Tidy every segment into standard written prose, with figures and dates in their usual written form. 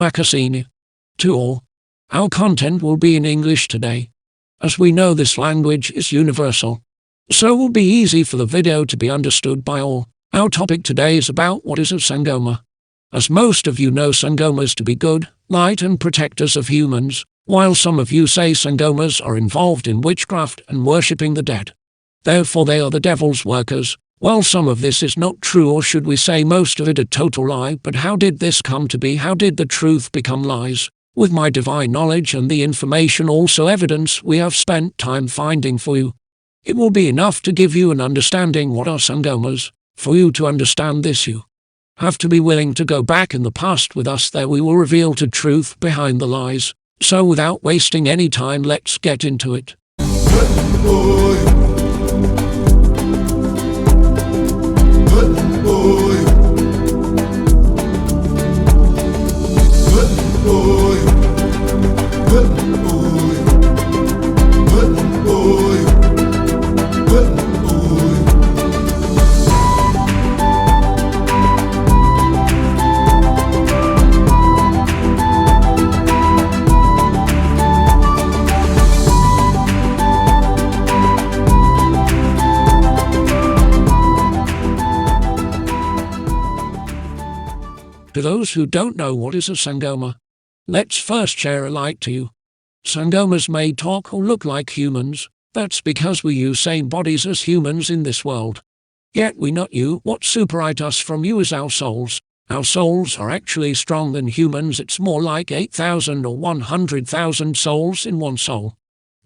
Makasini. To all. Our content will be in English today, as we know this language is universal. So it will be easy for the video to be understood by all. Our topic today is about what is a Sangoma. As most of you know Sangomas to be good, light and protectors of humans, while some of you say Sangomas are involved in witchcraft and worshipping the dead. Therefore they are the devil's workers. Well, some of this is not true, or should we say most of it a total lie. But how did this come to be? How did the truth become lies? With my divine knowledge and the information, also evidence, we have spent time finding for you. It will be enough to give you an understanding what are Sangomas. For you to understand this, you have to be willing to go back in the past with us. There we will reveal the truth behind the lies. So without wasting any time, let's get into it. To those who don't know what is a Sangoma, let's first share a light to you. Sangomas may talk or look like humans. That's because we use same bodies as humans in this world. Yet we not you. What separate us from you is our souls. Our souls are actually stronger than humans. It's more like 8,000 or 100,000 souls in one soul,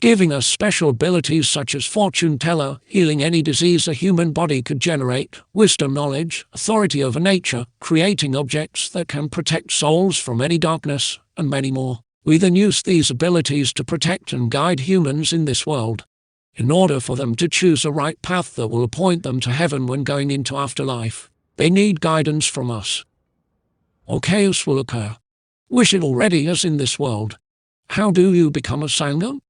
giving us special abilities such as fortune teller, healing any disease a human body could generate, wisdom, knowledge, authority over nature, creating objects that can protect souls from any darkness, and many more. We then use these abilities to protect and guide humans in this world, in order for them to choose a right path that will appoint them to heaven when going into afterlife. They need guidance from us, or chaos will occur. Wish it already as in this world. How do you become a Sangam?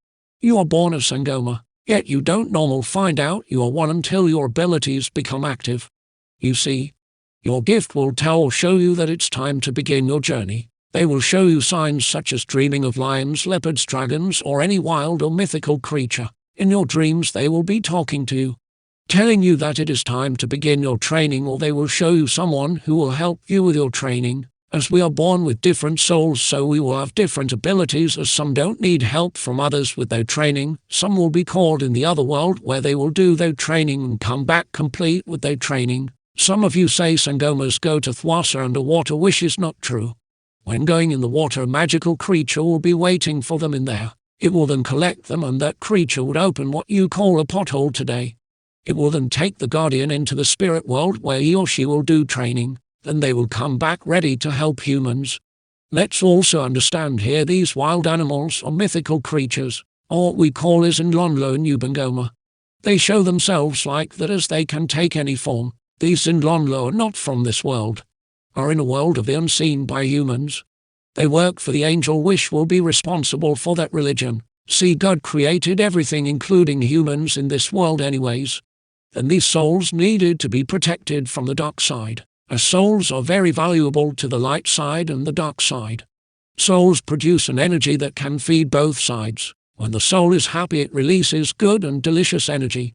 You are born a Sangoma, yet you don't normal find out you are one until your abilities become active. You see, your gift will tell or show you that it's time to begin your journey. They will show you signs such as dreaming of lions, leopards, dragons, or any wild or mythical creature. In your dreams they will be talking to you, telling you that it is time to begin your training, or they will show you someone who will help you with your training. As we are born with different souls, so we will have different abilities, as some don't need help from others with their training. Some will be called in the other world where they will do their training and come back complete with their training. Some of you say Sangomas go to Thwasa underwater, which is not true. When going in the water, a magical creature will be waiting for them in there. It will then collect them, and that creature would open what you call a pothole today. It will then take the guardian into the spirit world where he or she will do training. Then they will come back ready to help humans. Let's also understand here these wild animals or mythical creatures, or what we call is Nlonlo and Ubangoma. They show themselves like that as they can take any form. These Nlonlo are not from this world, are in a world of the unseen by humans. They work for the angel which will be responsible for that religion. See, God created everything including humans in this world anyways. And these souls needed to be protected from the dark side. As souls are very valuable to the light side and the dark side. Souls produce an energy that can feed both sides. When the soul is happy, it releases good and delicious energy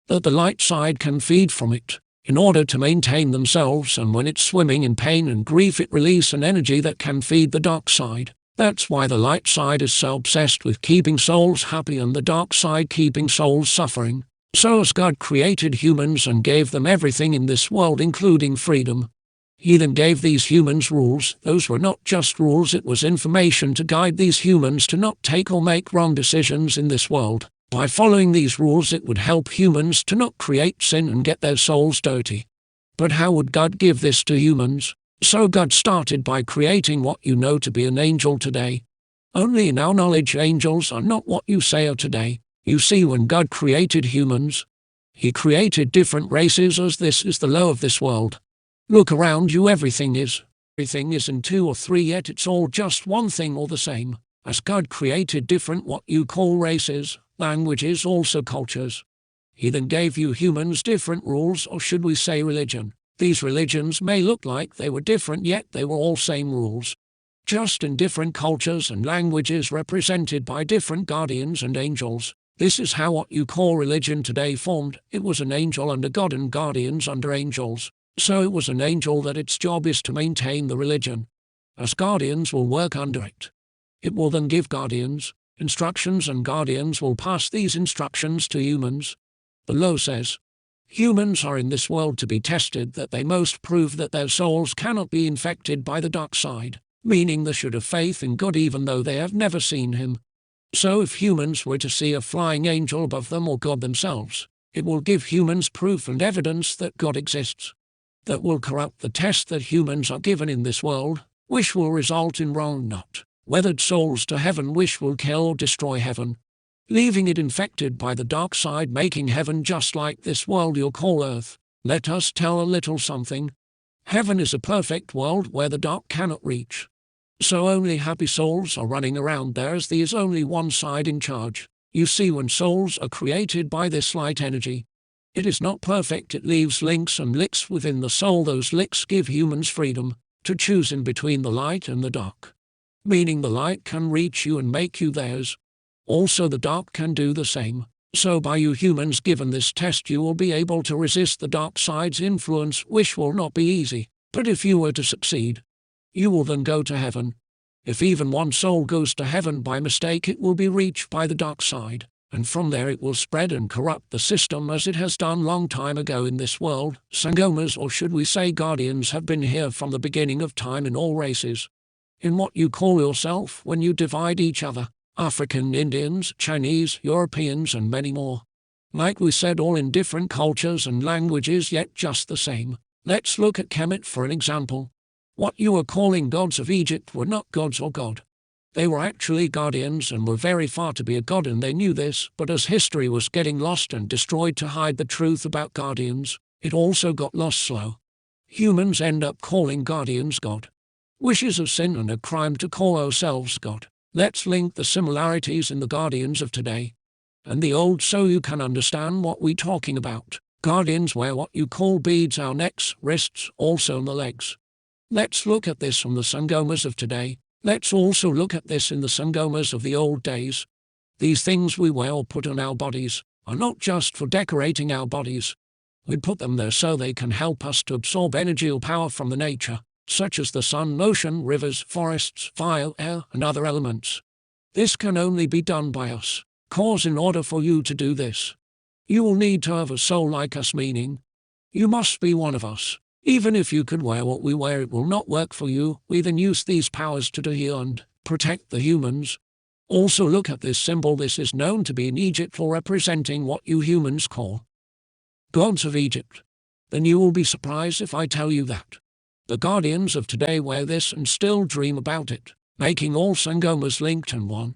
that the light side can feed from it in order to maintain themselves, and when it's swimming in pain and grief, it releases an energy that can feed the dark side. That's why the light side is so obsessed with keeping souls happy and the dark side keeping souls suffering. So as God created humans and gave them everything in this world including freedom, He then gave these humans rules. Those were not just rules, it was information to guide these humans to not take or make wrong decisions in this world. By following these rules it would help humans to not create sin and get their souls dirty. But how would God give this to humans? So God started by creating what you know to be an angel today. Only in our knowledge angels are not what you say are today. You see, when God created humans, He created different races, as this is the law of this world. Look around you, everything is in two or three, yet it's all just one thing or the same. As God created different what you call races, languages, also cultures, He then gave you humans different rules, or should we say religion. These religions may look like they were different, yet they were all same rules. just in different cultures and languages represented by different guardians and angels. This is how what you call religion today formed. It was an angel under God and guardians under angels. So it was an angel that its job is to maintain the religion. As guardians will work under it. It will then give guardians instructions, and guardians will pass these instructions to humans. The law says, humans are in this world to be tested, that they most prove that their souls cannot be infected by the dark side, meaning they should have faith in God even though they have never seen him. So if humans were to see a flying angel above them or God themselves, it will give humans proof and evidence that God exists. That will corrupt the test that humans are given in this world, which will result in wrong not weathered souls to heaven, which will kill or destroy heaven, leaving it infected by the dark side, making heaven just like this world you call earth. Let us tell a little something. Heaven is a perfect world where the dark cannot reach. So only happy souls are running around there, as there is only one side in charge. You see, when souls are created by this light energy, it is not perfect. It leaves links and licks within the soul. Those licks give humans freedom to choose in between the light and the dark, meaning the light can reach you and make you theirs. Also the dark can do the same. So by you humans given this test, you will be able to resist the dark side's influence, which will not be easy. But if you were to succeed, you will then go to heaven. If even one soul goes to heaven by mistake, it will be reached by the dark side, and from there it will spread and corrupt the system as it has done long time ago in this world. Sangomas, or should we say guardians, have been here from the beginning of time in all races. In what you call yourself when you divide each other, African, Indians, Chinese, Europeans and many more. Like we said, all in different cultures and languages, yet just the same. Let's look at Kemet for an example. What you are calling gods of Egypt were not gods or God. They were actually guardians and were very far to be a god, and they knew this, but as history was getting lost and destroyed to hide the truth about guardians, it also got lost slow. Humans end up calling guardians God. Which is a sin and a crime to call ourselves God. Let's link the similarities in the guardians of today and the old so you can understand what we're talking about. Guardians wear what you call beads our necks, wrists, also on the legs. Let's look at this from the Sangomas of today. Let's also look at this in the Sangomas of the old days. These things we wear or put on our bodies are not just for decorating our bodies. We put them there so they can help us to absorb energy or power from the nature, such as the sun, ocean, rivers, forests, fire, air, and other elements. This can only be done by us, cause in order for you to do this, you will need to have a soul like us, meaning you must be one of us. Even if you could wear what we wear, it will not work for you. We then use these powers to heal and protect the humans. Also look at this symbol. This is known to be in Egypt for representing what you humans call gods of Egypt. Then you will be surprised if I tell you that the guardians of today wear this and still dream about it, making all Sangomas linked in one.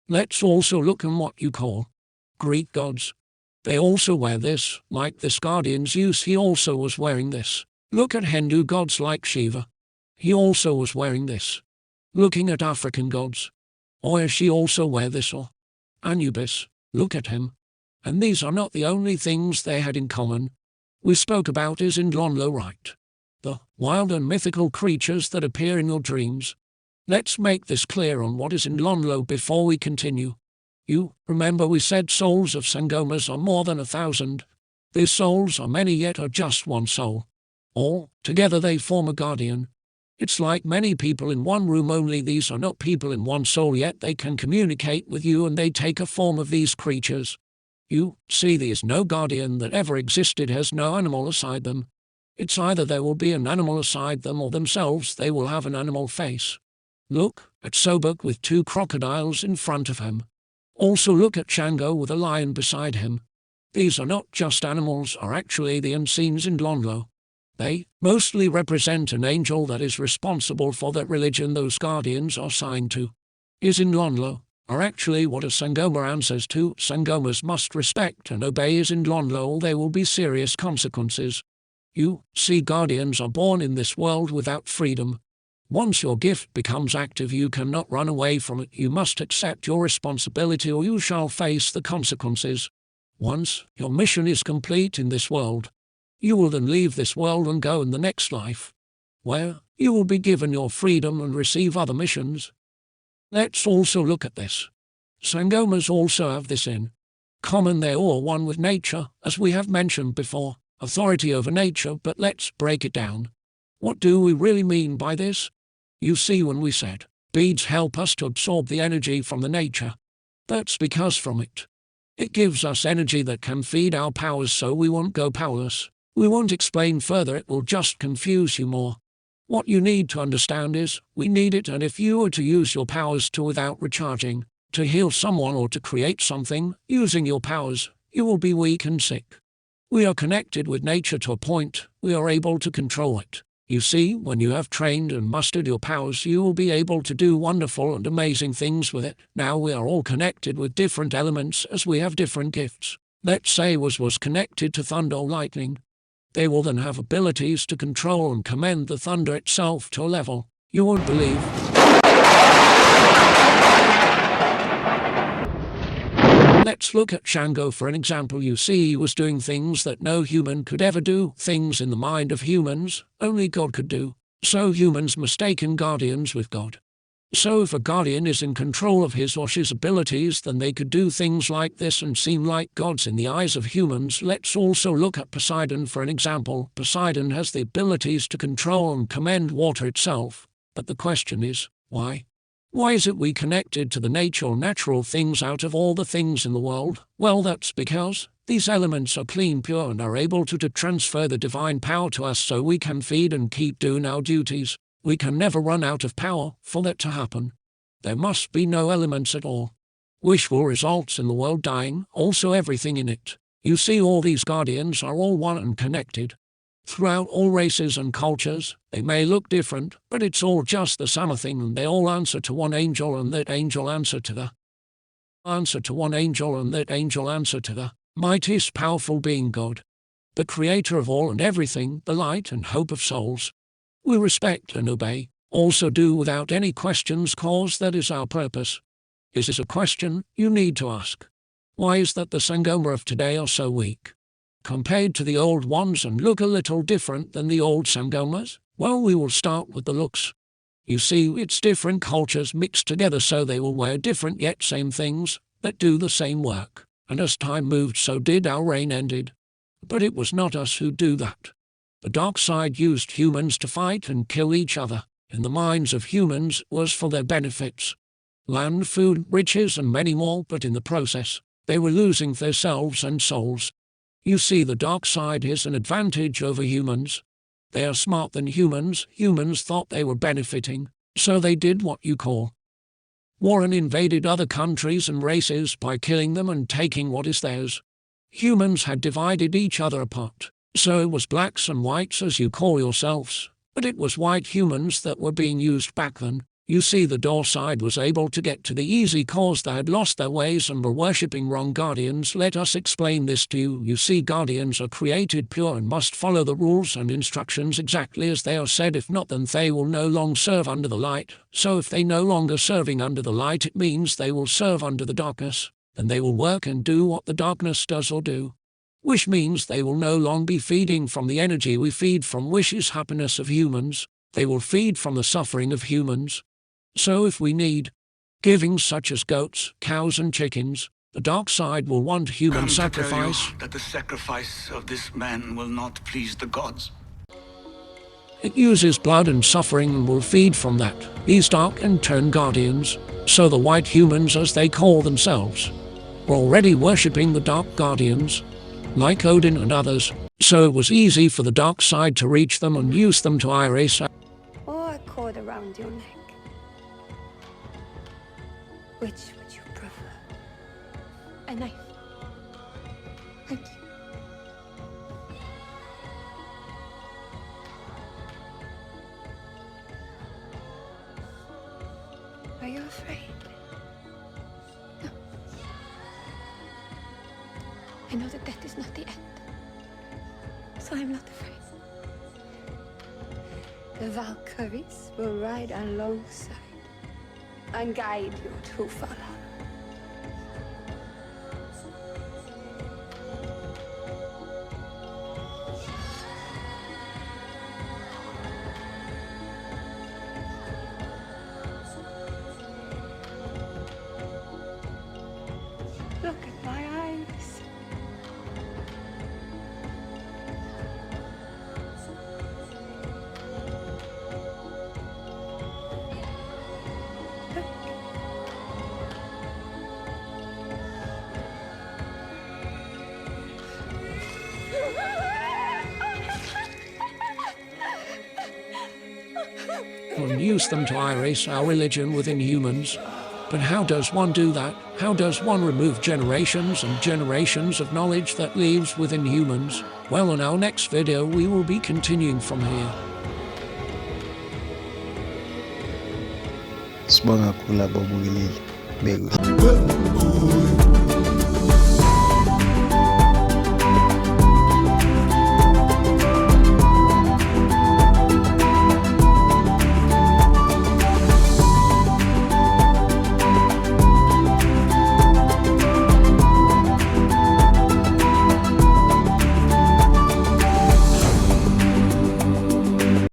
Let's also look at what you call Greek gods. They also wear this, like this guardian's use. He also was wearing this. Look at Hindu gods like Shiva. He also was wearing this. Looking at African gods, or she also wear this, or Anubis. Look at him. And these are not the only things they had in common. We spoke about is in Lonlo, right? The wild and mythical creatures that appear in your dreams. Let's make this clear on what is in Lonlo before we continue. You remember we said souls of Sangomas are more than 1,000. These souls are many, yet are just one soul. All together they form a guardian. It's like many people in one room, only these are not people in one soul, yet they can communicate with you and they take a form of these creatures. You see, there is no guardian that ever existed has no animal aside them. It's either there will be an animal aside them or themselves they will have an animal face. Look at Sobek with 2 crocodiles in front of him. Also look at Shango with a lion beside him. These are not just animals, are actually the unseen in Lonlo. They mostly represent an angel that is responsible for that religion those guardians are signed to. Is in Lonlo are actually what a Sangoma answers to. Sangomas must respect and obey is in Lonlo, or there will be serious consequences. You see, guardians are born in this world without freedom. Once your gift becomes active, you cannot run away from it. You must accept your responsibility or you shall face the consequences. Once your mission is complete in this world, you will then leave this world and go in the next life, where You will be given your freedom and receive other missions. Let's also look at this. Sangomas also have this in common. They're all one with nature, as we have mentioned before, authority over nature, but let's break it down. What do we really mean by this? You see, when we said, beads help us to absorb the energy from the nature, that's because from it gives us energy that can feed our powers, so we won't go powerless. We won't explain further, it will just confuse you more. What you need to understand is, we need it, and if you were to use your powers without recharging, to heal someone or to create something, using your powers, you will be weak and sick. We are connected with nature to a point, we are able to control it. You see, when you have trained and mastered your powers, you will be able to do wonderful and amazing things with it. Now we are all connected with different elements as we have different gifts. Let's say was connected to thunder or lightning. They will then have abilities to control and command the thunder itself to a level you won't believe. Let's look at Shango for an example. You see, he was doing things that no human could ever do, things in the mind of humans only God could do. So humans mistaken guardians with God. So if a guardian is in control of his or his abilities, then they could do things like this and seem like gods in the eyes of humans. Let's also look at Poseidon for an example. Poseidon has the abilities to control and command water itself. But the question is, why? Why is it we connected to the nature or natural things out of all the things in the world? Well, that's because these elements are clean, pure, and are able to transfer the divine power to us, so we can feed and keep doing our duties. We can never run out of power. For that to happen, there must be no elements at all. Wishful results in the world dying, also everything in it. You see, all these guardians are all one and connected. Throughout all races and cultures, they may look different, but it's all just the same thing, and they all answer to one angel, and that angel answer to one angel, and that angel answer to the mightiest powerful being God, the creator of all and everything, the light and hope of souls. We respect and obey, also do without any questions, cause that is our purpose. This is a question you need to ask. Why is that the Sangoma of today are so weak compared to the old ones and look a little different than the old Sangomas? Well, we will start with the looks. You see, it's different cultures mixed together, so they will wear different yet same things that do the same work. And as time moved, so did our reign ended. But it was not us who do that. The dark side used humans to fight and kill each other. In the minds of humans was for their benefits. Land, food, riches, and many more, but in the process, they were losing themselves and souls. You see, the dark side is an advantage over humans. They are smart than humans. Humans thought they were benefiting, so they did what you call war and invaded other countries and races by killing them and taking what is theirs. Humans had divided each other apart, so it was blacks and whites as you call yourselves, but it was white humans that were being used back then. You see, the dark side was able to get to the easy cause they had lost their ways and were worshipping wrong guardians. Let us explain this to you. You see, guardians are created pure and must follow the rules and instructions exactly as they are said. If not, then they will no longer serve under the light. So if they no longer serving under the light, it means they will serve under the darkness, and they will work and do what the darkness does or do. Which means they will no longer be feeding from the energy we feed from, which is happiness of humans. They will feed from the suffering of humans. So if we need giving such as goats, cows and chickens, the dark side will want human sacrifice. Tell you that the sacrifice of this man will not please the gods. It uses blood and suffering and will feed from that. These dark and turn guardians, so the white humans as they call themselves, were already worshipping the dark guardians, like Odin and others, so it was easy for the dark side to reach them and use them to erase. Or a cord around your neck. Which would you prefer? A knife. Thank you. Are you afraid? No. I know that death is not the end. So I'm not afraid. The Valkyries will ride alongside and guide you to Valhalla. use them to erase our religion within humans. But how does one do that? How does one remove generations and generations of knowledge that lives within humans? Well, in our next video we will be continuing from here. Sibonga kakhulu abo bukilile.